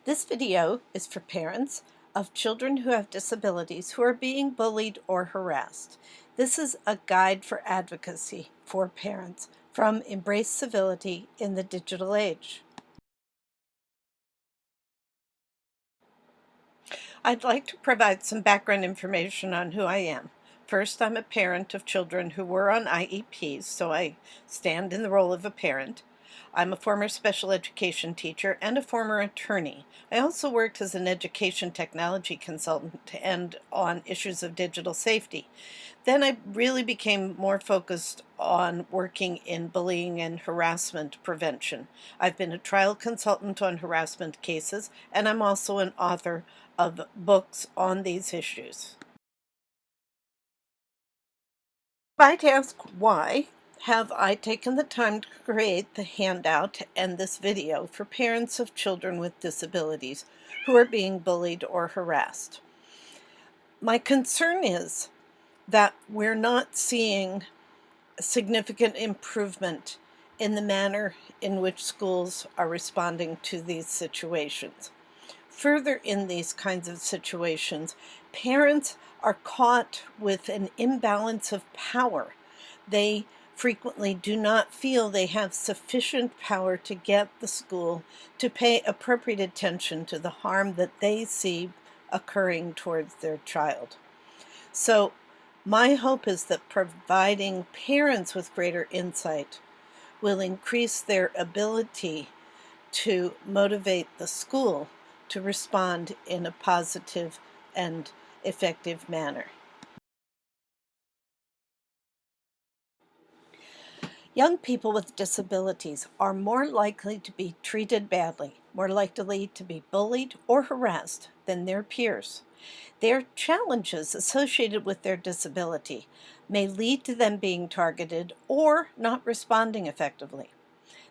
This video is for parents of children who have disabilities who are being bullied or harassed. This is a guide for advocacy for parents from Embrace Civility in the Digital Age. I'd like to provide some background information on who I am. First, I'm a parent of children who were on IEPs, so I stand in the role of a parent. I'm a former special education teacher and a former attorney. I also worked as an education technology consultant and on issues of digital safety. Then I really became more focused on working in bullying and harassment prevention. I've been a trial consultant on harassment cases, and I'm also an author of books on these issues. You might ask, why have I taken the time to create the handout and this video for parents of children with disabilities who are being bullied or harassed? My concern is that we're not seeing significant improvement in the manner in which schools are responding to these situations. Further, in these kinds of situations, parents are caught with an imbalance of power. They frequently do not feel they have sufficient power to get the school to pay appropriate attention to the harm that they see occurring towards their child. So, my hope is that providing parents with greater insight will increase their ability to motivate the school to respond in a positive and effective manner. Young people with disabilities are more likely to be treated badly, more likely to be bullied or harassed than their peers. Their challenges associated with their disability may lead to them being targeted or not responding effectively.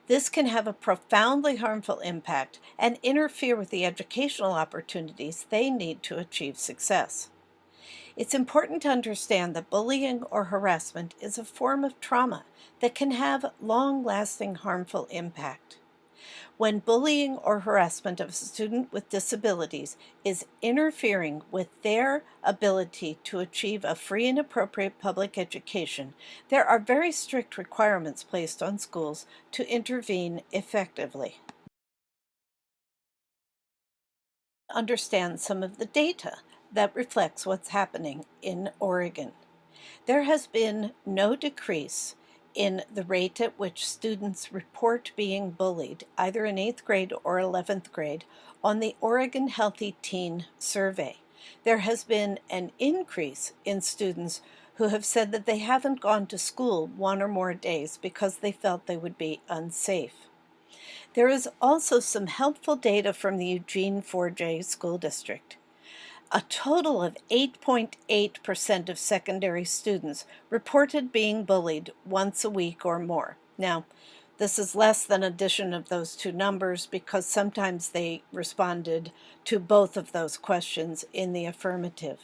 This can have a profoundly harmful impact and interfere with the educational opportunities they need to achieve success. It's important to understand that bullying or harassment is a form of trauma that can have long-lasting harmful impact. When bullying or harassment of a student with disabilities is interfering with their ability to achieve a free and appropriate public education, there are very strict requirements placed on schools to intervene effectively. Understand some of the data that reflects what's happening in Oregon. There has been no decrease in the rate at which students report being bullied, either in 8th grade or 11th grade, on the Oregon Healthy Teen Survey. There has been an increase in students who have said that they haven't gone to school one or more days because they felt they would be unsafe. There is also some helpful data from the Eugene 4J School District. A total of 8.8% of secondary students reported being bullied once a week or more. Now, this is less than addition of those two numbers because sometimes they responded to both of those questions in the affirmative.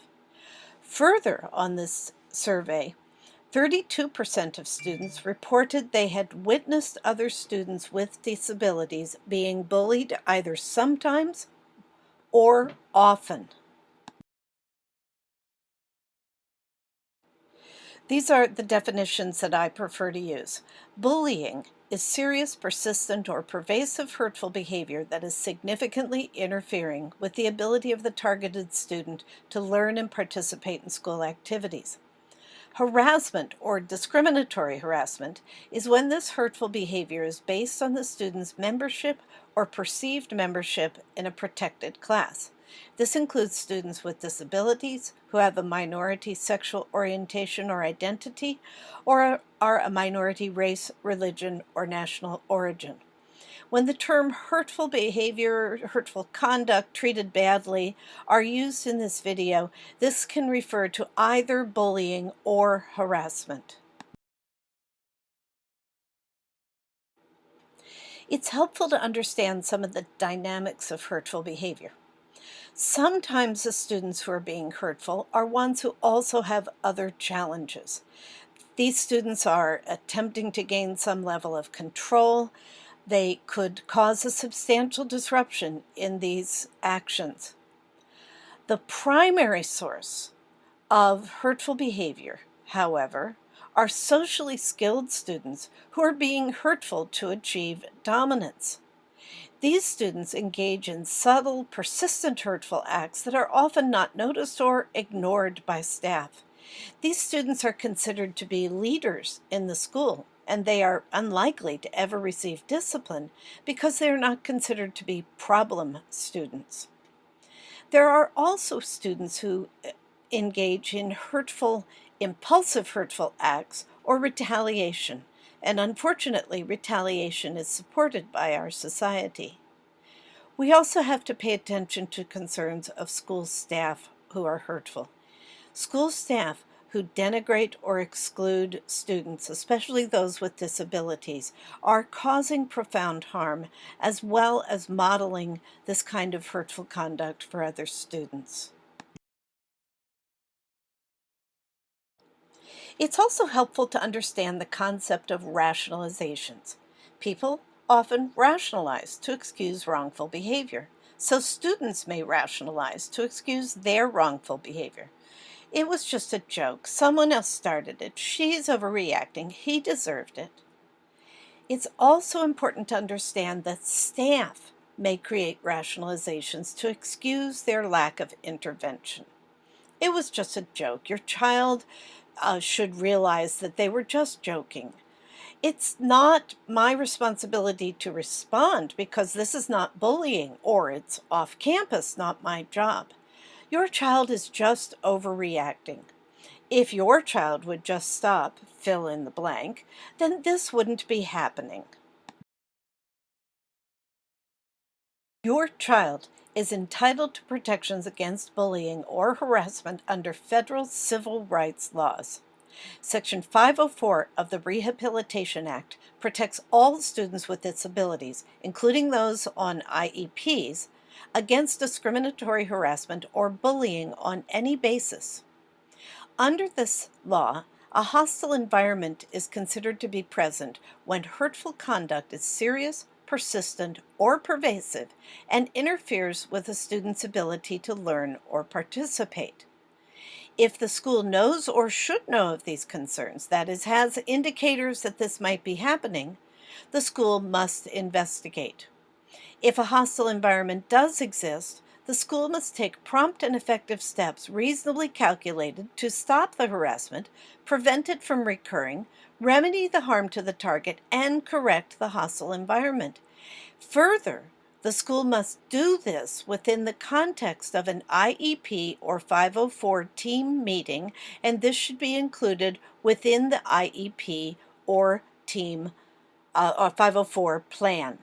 Further, on this survey, 32% of students reported they had witnessed other students with disabilities being bullied either sometimes or often. These are the definitions that I prefer to use. Bullying is serious, persistent, or pervasive hurtful behavior that is significantly interfering with the ability of the targeted student to learn and participate in school activities. Harassment or discriminatory harassment is when this hurtful behavior is based on the student's membership or perceived membership in a protected class. This includes students with disabilities who have a minority sexual orientation or identity, or are a minority race, religion, or national origin. When the term hurtful behavior, hurtful conduct, treated badly are used in this video, this can refer to either bullying or harassment. It's helpful to understand some of the dynamics of hurtful behavior. Sometimes the students who are being hurtful are ones who also have other challenges. These students are attempting to gain some level of control, They could cause a substantial disruption in these actions. The primary source of hurtful behavior, however, are socially skilled students who are being hurtful to achieve dominance. These students engage in subtle, persistent hurtful acts that are often not noticed or ignored by staff. These students are considered to be leaders in the school, and they are unlikely to ever receive discipline because they are not considered to be problem students. There are also students who engage in impulsive hurtful acts or retaliation, and unfortunately, retaliation is supported by our society. We also have to pay attention to concerns of school staff who are hurtful. School staff who denigrate or exclude students, especially those with disabilities, are causing profound harm as well as modeling this kind of hurtful conduct for other students. It's also helpful to understand the concept of rationalizations. People often rationalize to excuse wrongful behavior, so students may rationalize to excuse their wrongful behavior. It was just a joke. Someone else started it. She's overreacting. He deserved it. It's also important to understand that staff may create rationalizations to excuse their lack of intervention. It was just a joke. Your child should realize that they were just joking. It's not my responsibility to respond because this is not bullying, or it's off campus, not my job. Your child is just overreacting. If your child would just stop, fill in the blank, then this wouldn't be happening. Your child is entitled to protections against bullying or harassment under federal civil rights laws. Section 504 of the Rehabilitation Act protects all students with disabilities, including those on IEPs, against discriminatory harassment or bullying on any basis. Under this law, a hostile environment is considered to be present when hurtful conduct is serious, persistent, or pervasive and interferes with a student's ability to learn or participate. If the school knows or should know of these concerns, that is, has indicators that this might be happening, the school must investigate. If a hostile environment does exist, the school must take prompt and effective steps reasonably calculated to stop the harassment, prevent it from recurring, remedy the harm to the target, and correct the hostile environment. Further, the school must do this within the context of an IEP or 504 team meeting, and this should be included within the IEP or team or 504 plan.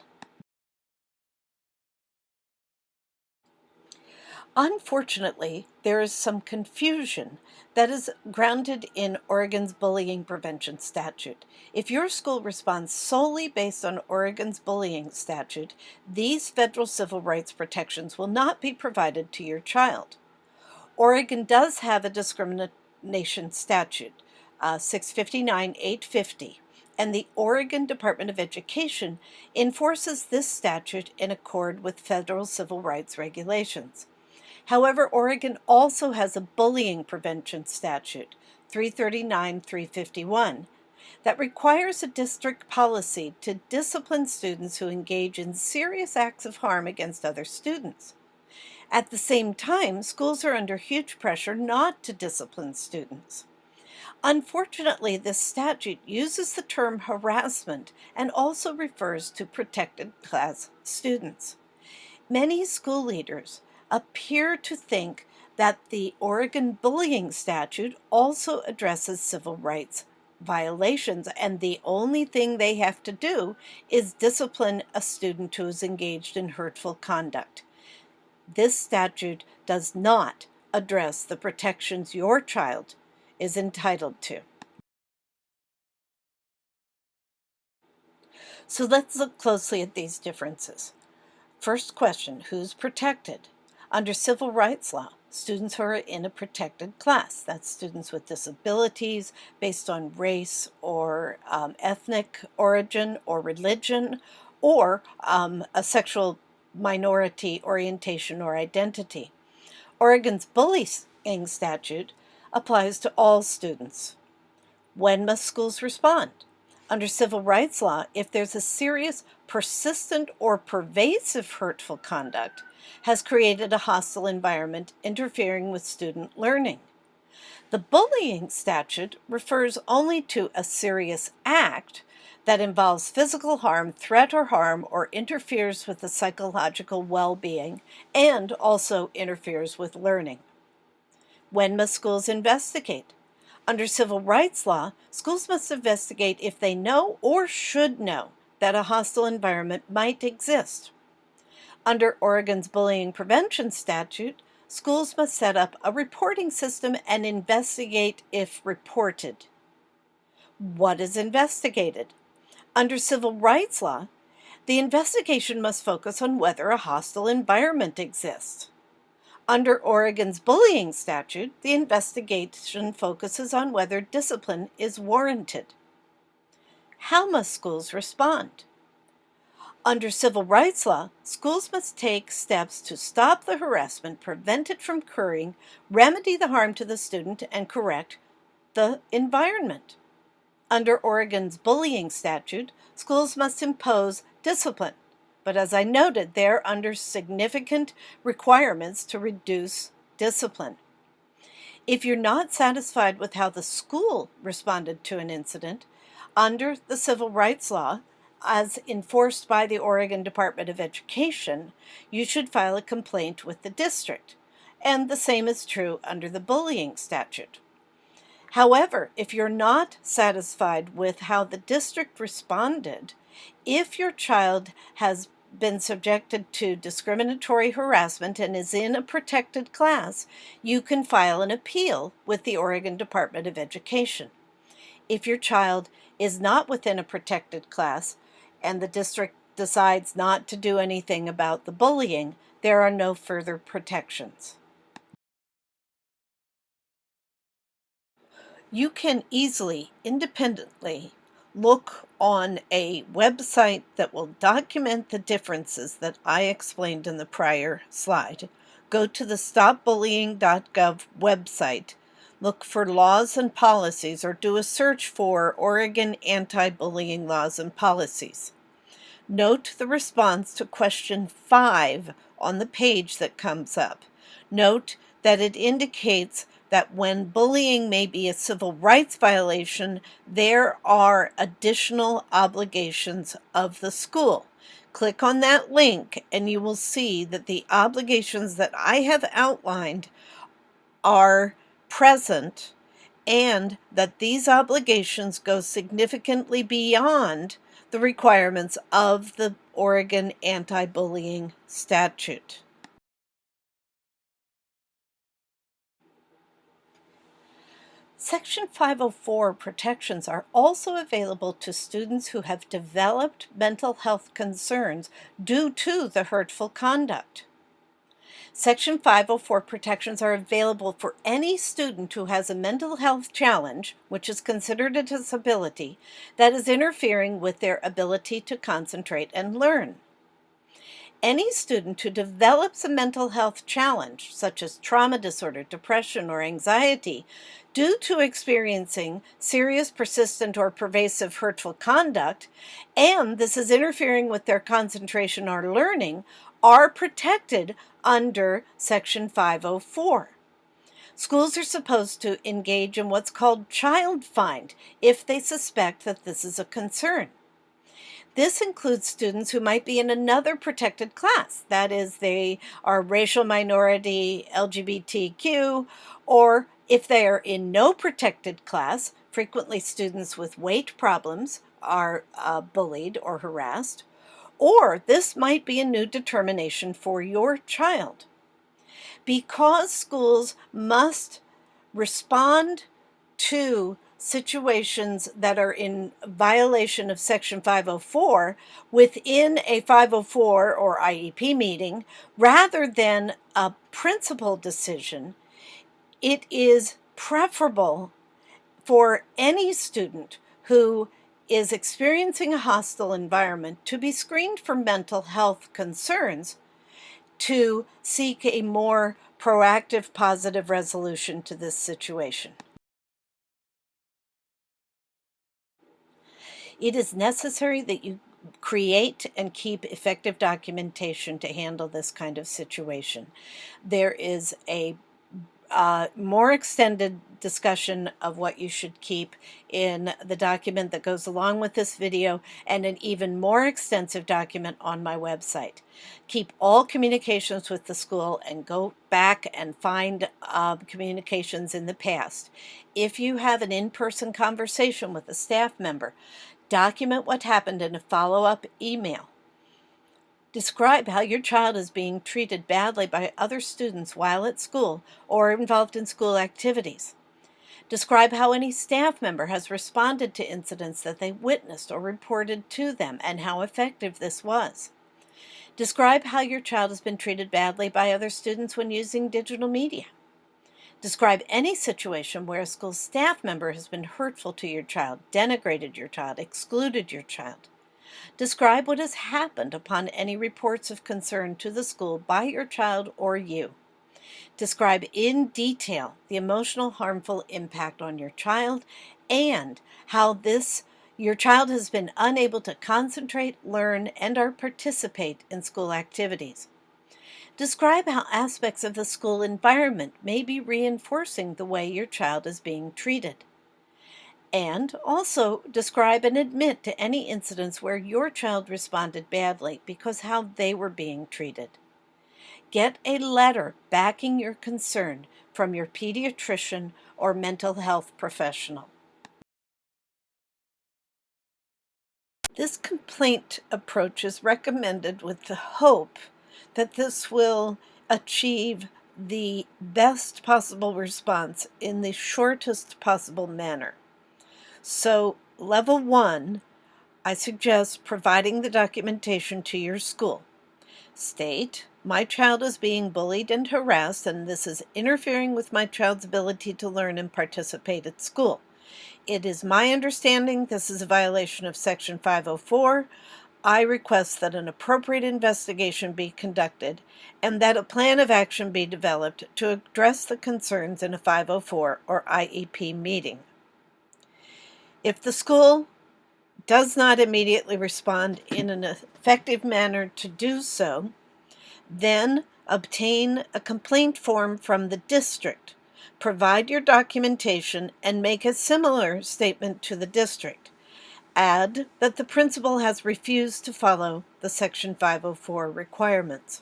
Unfortunately, there is some confusion that is grounded in Oregon's bullying prevention statute. If your school responds solely based on Oregon's bullying statute, these federal civil rights protections will not be provided to your child. Oregon does have a discrimination statute, 659-850, and the Oregon Department of Education enforces this statute in accord with federal civil rights regulations. However, Oregon also has a bullying prevention statute, 339-351, that requires a district policy to discipline students who engage in serious acts of harm against other students. At the same time, schools are under huge pressure not to discipline students. Unfortunately, this statute uses the term harassment and also refers to protected class students. Many school leaders appear to think that the Oregon bullying statute also addresses civil rights violations, and the only thing they have to do is discipline a student who is engaged in hurtful conduct. This statute does not address the protections your child is entitled to. So let's look closely at these differences. First question, who's protected? Under civil rights law, students who are in a protected class, that's students with disabilities based on race or ethnic origin or religion or a sexual minority orientation or identity. Oregon's bullying statute applies to all students. When must schools respond? Under civil rights law, if there's a serious, persistent, or pervasive hurtful conduct has created a hostile environment interfering with student learning. The bullying statute refers only to a serious act that involves physical harm, threat or harm, or interferes with the psychological well-being and also interferes with learning. When must schools investigate? Under civil rights law, schools must investigate if they know or should know that a hostile environment might exist. Under Oregon's bullying prevention statute, schools must set up a reporting system and investigate if reported. What is investigated? Under civil rights law, the investigation must focus on whether a hostile environment exists. Under Oregon's bullying statute, the investigation focuses on whether discipline is warranted. How must schools respond? Under civil rights law, schools must take steps to stop the harassment, prevent it from occurring, remedy the harm to the student, and correct the environment. Under Oregon's bullying statute, schools must impose discipline, but as I noted, they're under significant requirements to reduce discipline. If you're not satisfied with how the school responded to an incident, under the civil rights law, as enforced by the Oregon Department of Education, you should file a complaint with the district, and the same is true under the bullying statute. However, if you're not satisfied with how the district responded, if your child has been subjected to discriminatory harassment and is in a protected class, you can file an appeal with the Oregon Department of Education. If your child is not within a protected class and the district decides not to do anything about the bullying, there are no further protections. You can easily, independently, look on a website that will document the differences that I explained in the prior slide. Go to the stopbullying.gov website, look for laws and policies, or do a search for Oregon anti-bullying laws and policies. Note the response to question 5 on the page that comes up. Note that it indicates that when bullying may be a civil rights violation, there are additional obligations of the school. Click on that link and you will see that the obligations that I have outlined are present and that these obligations go significantly beyond the requirements of the Oregon anti-bullying statute. Section 504 protections are also available to students who have developed mental health concerns due to the hurtful conduct. Section 504 protections are available for any student who has a mental health challenge, which is considered a disability, that is interfering with their ability to concentrate and learn. Any student who develops a mental health challenge, such as trauma disorder, depression, or anxiety, due to experiencing serious, persistent, or pervasive hurtful conduct, and this is interfering with their concentration or learning, are protected under Section 504. Schools are supposed to engage in what's called child find if they suspect that this is a concern. This includes students who might be in another protected class, that is, they are racial minority, LGBTQ, or if they are in no protected class, frequently students with weight problems are bullied or harassed, or this might be a new determination for your child. Because schools must respond to situations that are in violation of Section 504 within a 504 or IEP meeting, rather than a principal decision, it is preferable for any student who is experiencing a hostile environment to be screened for mental health concerns to seek a more proactive, positive resolution to this situation. It is necessary that you create and keep effective documentation to handle this kind of situation. There is a more extended discussion of what you should keep in the document that goes along with this video, and an even more extensive document on my website. Keep all communications with the school and go back and find communications in the past. If you have an in-person conversation with a staff member, document what happened in a follow-up email. Describe how your child is being treated badly by other students while at school or involved in school activities. Describe how any staff member has responded to incidents that they witnessed or reported to them and how effective this was. Describe how your child has been treated badly by other students when using digital media. Describe any situation where a school staff member has been hurtful to your child, denigrated your child, excluded your child. Describe what has happened upon any reports of concern to the school by your child or you. Describe in detail the emotional harmful impact on your child and how your child has been unable to concentrate, learn, and or participate in school activities. Describe how aspects of the school environment may be reinforcing the way your child is being treated. And also describe and admit to any incidents where your child responded badly because how they were being treated. Get a letter backing your concern from your pediatrician or mental health professional. This complaint approach is recommended with the hope that this will achieve the best possible response in the shortest possible manner. So, level 1, I suggest providing the documentation to your school. State, my child is being bullied and harassed, and this is interfering with my child's ability to learn and participate at school. It is my understanding this is a violation of Section 504. I request that an appropriate investigation be conducted and that a plan of action be developed to address the concerns in a 504 or IEP meeting. If the school does not immediately respond in an effective manner to do so, then obtain a complaint form from the district. Provide your documentation and make a similar statement to the district. Add that the principal has refused to follow the Section 504 requirements.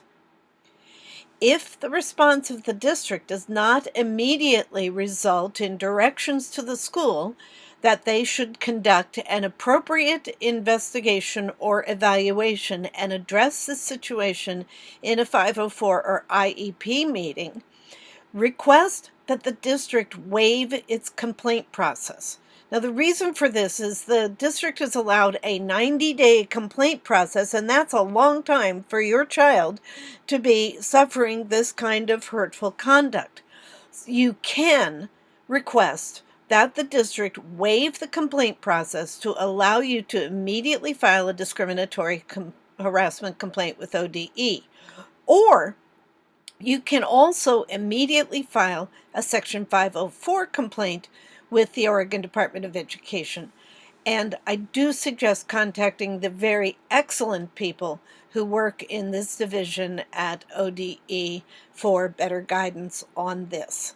If the response of the district does not immediately result in directions to the school that they should conduct an appropriate investigation or evaluation and address the situation in a 504 or IEP meeting, request that the district waive its complaint process. Now, the reason for this is the district is allowed a 90-day complaint process, and that's a long time for your child to be suffering this kind of hurtful conduct. You can request that the district waive the complaint process to allow you to immediately file a discriminatory harassment complaint with ODE. Or you can also immediately file a Section 504 complaint with the Oregon Department of Education. And I do suggest contacting the very excellent people who work in this division at ODE for better guidance on this.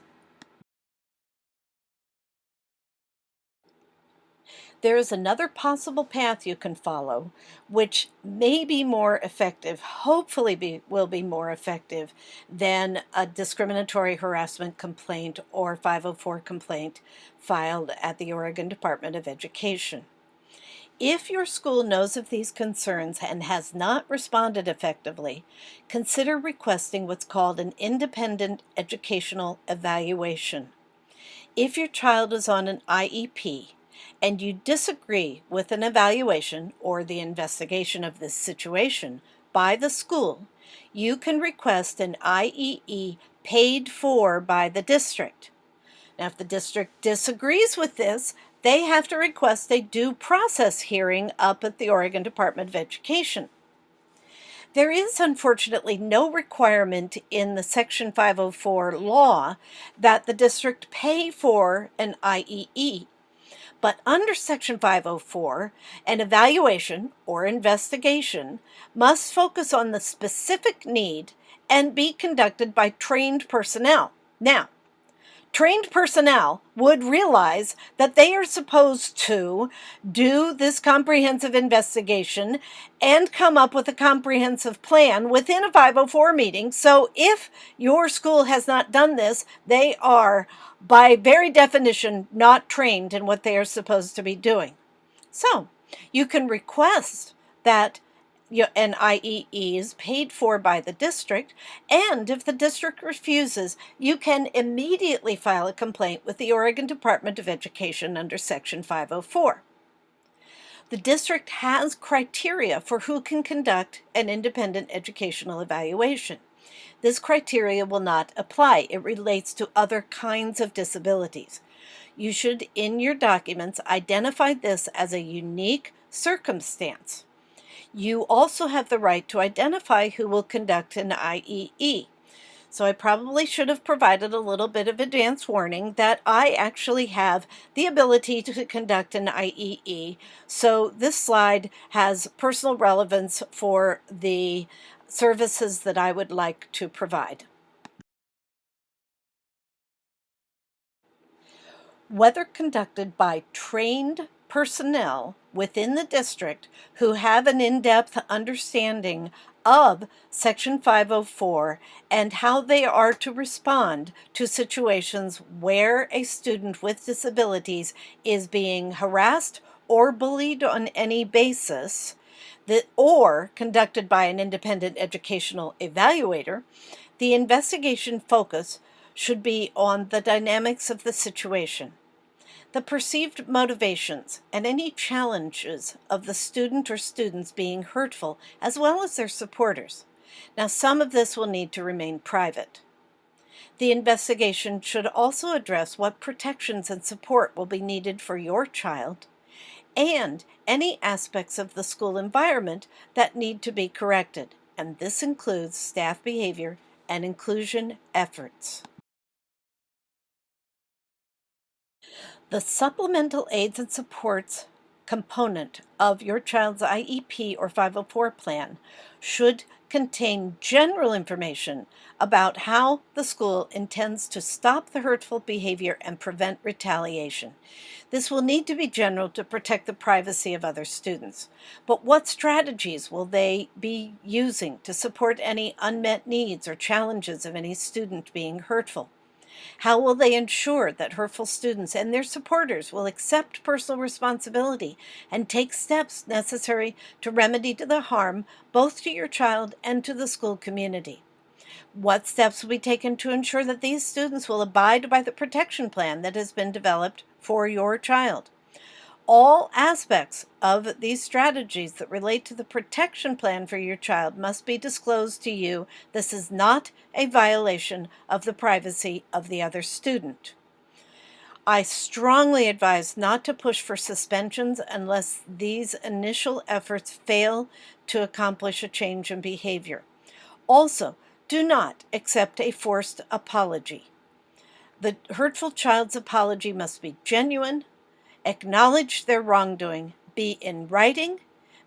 There is another possible path you can follow, which may be more effective, hopefully will be more effective than a discriminatory harassment complaint or 504 complaint filed at the Oregon Department of Education. If your school knows of these concerns and has not responded effectively, consider requesting what's called an independent educational evaluation. If your child is on an IEP and you disagree with an evaluation or the investigation of this situation by the school, you can request an IEE paid for by the district. Now, if the district disagrees with this, they have to request a due process hearing up at the Oregon Department of Education. There is unfortunately no requirement in the Section 504 law that the district pay for an IEE. But under Section 504, an evaluation or investigation must focus on the specific need and be conducted by trained personnel. Now, trained personnel would realize that they are supposed to do this comprehensive investigation and come up with a comprehensive plan within a 504 meeting. So if your school has not done this, they are, by very definition, not trained in what they are supposed to be doing. So you can request that an IEE is paid for by the district, and if the district refuses, you can immediately file a complaint with the Oregon Department of Education under Section 504. The district has criteria for who can conduct an independent educational evaluation. This criteria will not apply. It relates to other kinds of disabilities. You should, in your documents, identify this as a unique circumstance. You also have the right to identify who will conduct an IEE. So I probably should have provided a little bit of advance warning that I actually have the ability to conduct an IEE. So this slide has personal relevance for the services that I would like to provide. Whether conducted by trained personnel within the district who have an in-depth understanding of Section 504 and how they are to respond to situations where a student with disabilities is being harassed or bullied on any basis, or conducted by an independent educational evaluator, the investigation focus should be on the dynamics of the situation, the perceived motivations, and any challenges of the student or students being hurtful, as well as their supporters. Now, some of this will need to remain private. The investigation should also address what protections and support will be needed for your child, and any aspects of the school environment that need to be corrected, and this includes staff behavior and inclusion efforts. The supplemental aids and supports component of your child's IEP or 504 plan should contain general information about how the school intends to stop the hurtful behavior and prevent retaliation. This will need to be general to protect the privacy of other students. But what strategies will they be using to support any unmet needs or challenges of any student being hurtful? How will they ensure that hurtful students and their supporters will accept personal responsibility and take steps necessary to remedy the harm both to your child and to the school community? What steps will be taken to ensure that these students will abide by the protection plan that has been developed for your child? All aspects of these strategies that relate to the protection plan for your child must be disclosed to you. This is not a violation of the privacy of the other student. I strongly advise not to push for suspensions unless these initial efforts fail to accomplish a change in behavior. Also, do not accept a forced apology. The hurtful child's apology must be genuine, acknowledge their wrongdoing, be in writing,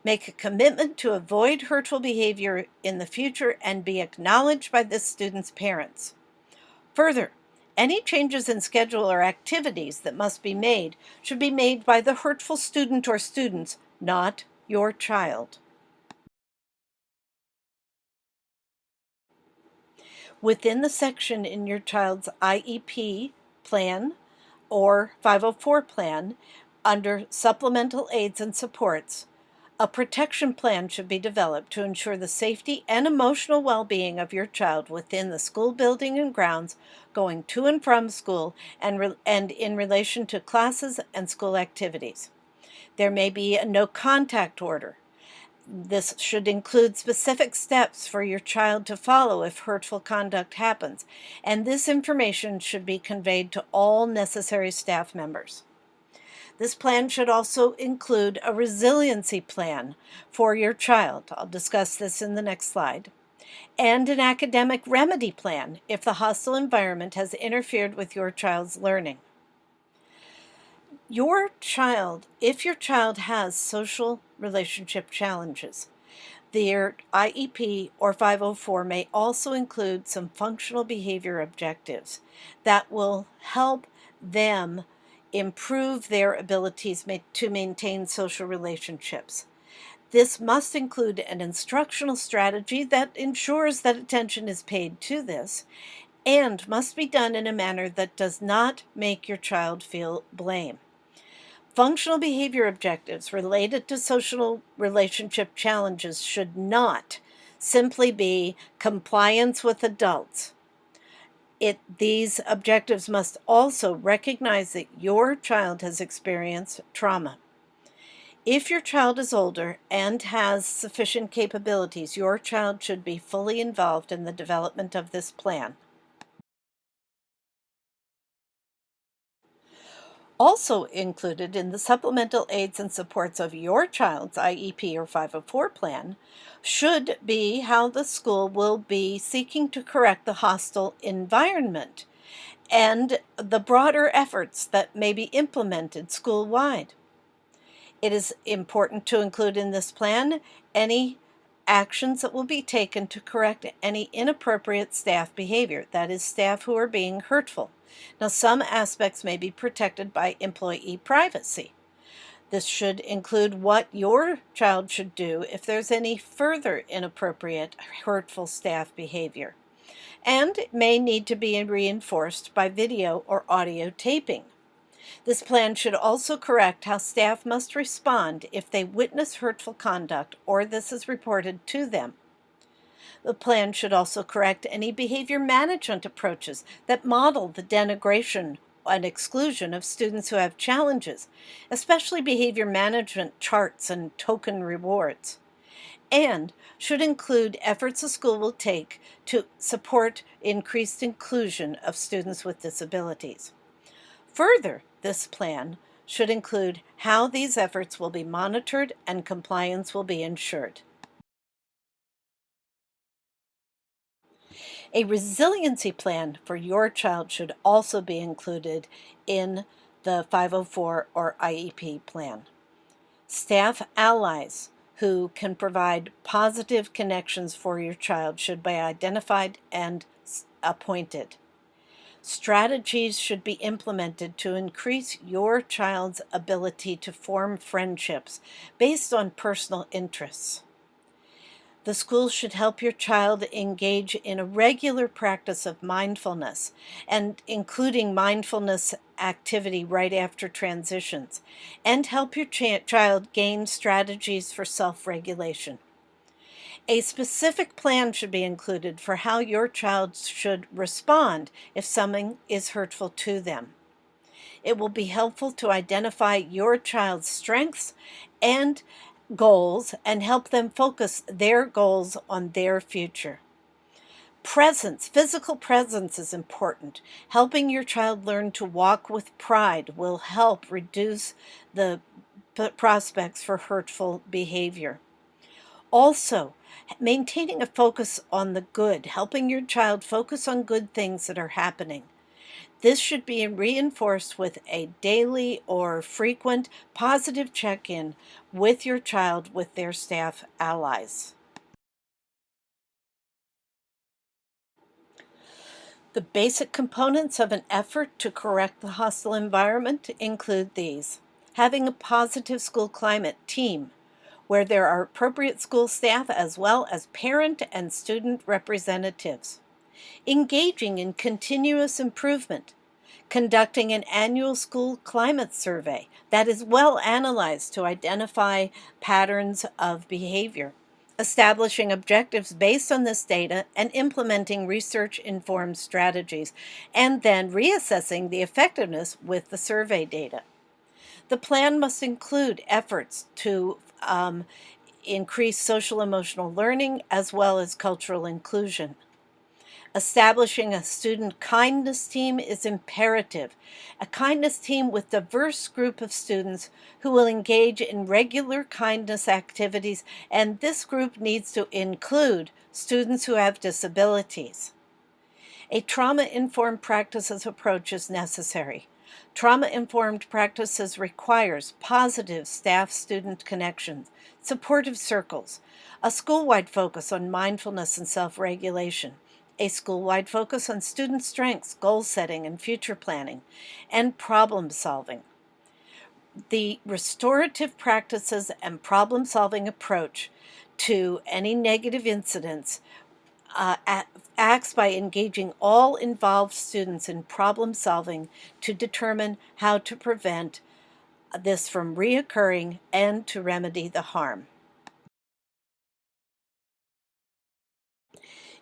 make a commitment to avoid hurtful behavior in the future, and be acknowledged by the student's parents. Further, any changes in schedule or activities that must be made should be made by the hurtful student or students, not your child. Within the section in your child's IEP plan or 504 plan, under supplemental aids and supports, a protection plan should be developed to ensure the safety and emotional well-being of your child within the school building and grounds, going to and from school, and in relation to classes and school activities. There may be a no contact order. This should include specific steps for your child to follow if hurtful conduct happens, and this information should be conveyed to all necessary staff members. This plan should also include a resiliency plan for your child. I'll discuss this in the next slide. And an academic remedy plan if the hostile environment has interfered with your child's learning. If your child has social relationship challenges, their IEP or 504 may also include some functional behavior objectives that will help them improve their abilities to maintain social relationships. This must include an instructional strategy that ensures that attention is paid to this and must be done in a manner that does not make your child feel blame. Functional behavior objectives related to social relationship challenges should not simply be compliance with adults. These objectives must also recognize that your child has experienced trauma. If your child is older and has sufficient capabilities, your child should be fully involved in the development of this plan. Also included in the supplemental aids and supports of your child's IEP or 504 plan should be how the school will be seeking to correct the hostile environment and the broader efforts that may be implemented school-wide. It is important to include in this plan any actions that will be taken to correct any inappropriate staff behavior, that is, staff who are being hurtful. Now, some aspects may be protected by employee privacy. This should include what your child should do if there's any further inappropriate, hurtful staff behavior. And it may need to be reinforced by video or audio taping. This plan should also correct how staff must respond if they witness hurtful conduct or this is reported to them. The plan should also correct any behavior management approaches that model the denigration and exclusion of students who have challenges, especially behavior management charts and token rewards, and should include efforts the school will take to support increased inclusion of students with disabilities. Further, this plan should include how these efforts will be monitored and compliance will be ensured. A resiliency plan for your child should also be included in the 504 or IEP plan. Staff allies who can provide positive connections for your child should be identified and appointed. Strategies should be implemented to increase your child's ability to form friendships based on personal interests. The school should help your child engage in a regular practice of mindfulness, and including mindfulness activity right after transitions, and help your child gain strategies for self-regulation. A specific plan should be included for how your child should respond if something is hurtful to them. It will be helpful to identify your child's strengths and goals and help them focus their goals on their future. Physical presence is important. Helping your child learn to walk with pride will help reduce the prospects for hurtful behavior. Also, maintaining a focus on the good, helping your child focus on good things that are happening. This should be reinforced with a daily or frequent positive check-in with your child with their staff allies. The basic components of an effort to correct the hostile environment include these: having a positive school climate team, where there are appropriate school staff as well as parent and student representatives. Engaging in continuous improvement. Conducting an annual school climate survey that is well analyzed to identify patterns of behavior. Establishing objectives based on this data and implementing research-informed strategies, and then reassessing the effectiveness with the survey data. The plan must include efforts to increase social emotional learning as well as cultural inclusion. Establishing a student kindness team is imperative. A kindness team with a diverse group of students who will engage in regular kindness activities, and this group needs to include students who have disabilities. A trauma-informed practices approach is necessary. Trauma-informed practices requires positive staff-student connections, supportive circles, a school-wide focus on mindfulness and self-regulation, a school-wide focus on student strengths, goal setting, and future planning, and problem solving. The restorative practices and problem-solving approach to any negative incidents acts by engaging all involved students in problem solving to determine how to prevent this from reoccurring and to remedy the harm.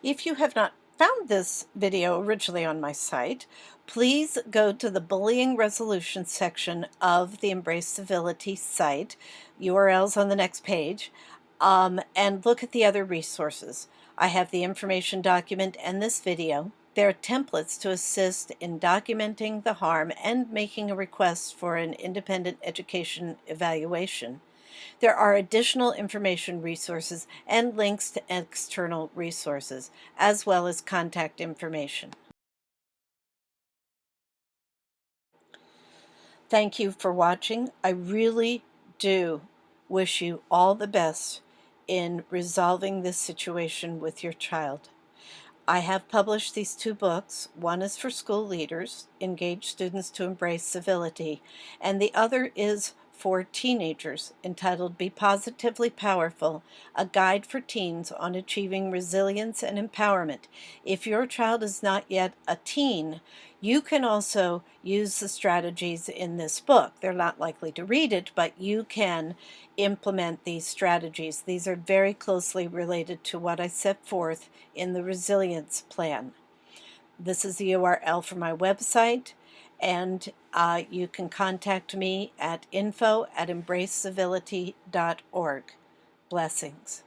If you have not found this video originally on my site, please go to the bullying resolution section of the Embrace Civility site, URLs on the next page, and look at the other resources. I have the information document and this video. There are templates to assist in documenting the harm and making a request for an independent education evaluation. There are additional information resources and links to external resources, as well as contact information. Thank you for watching. I really do wish you all the best in resolving this situation with your child. I have published these two books. One is for school leaders, Engage Students to Embrace Civility, and the other is for teenagers, entitled Be Positively Powerful, a guide for teens on achieving resilience and empowerment. If your child is not yet a teen, you can also use the strategies in this book. They're not likely to read it, but you can implement these strategies. These are very closely related to what I set forth in the resilience plan. This is the URL for my website, and you can contact me at info@embracecivility.org. Blessings.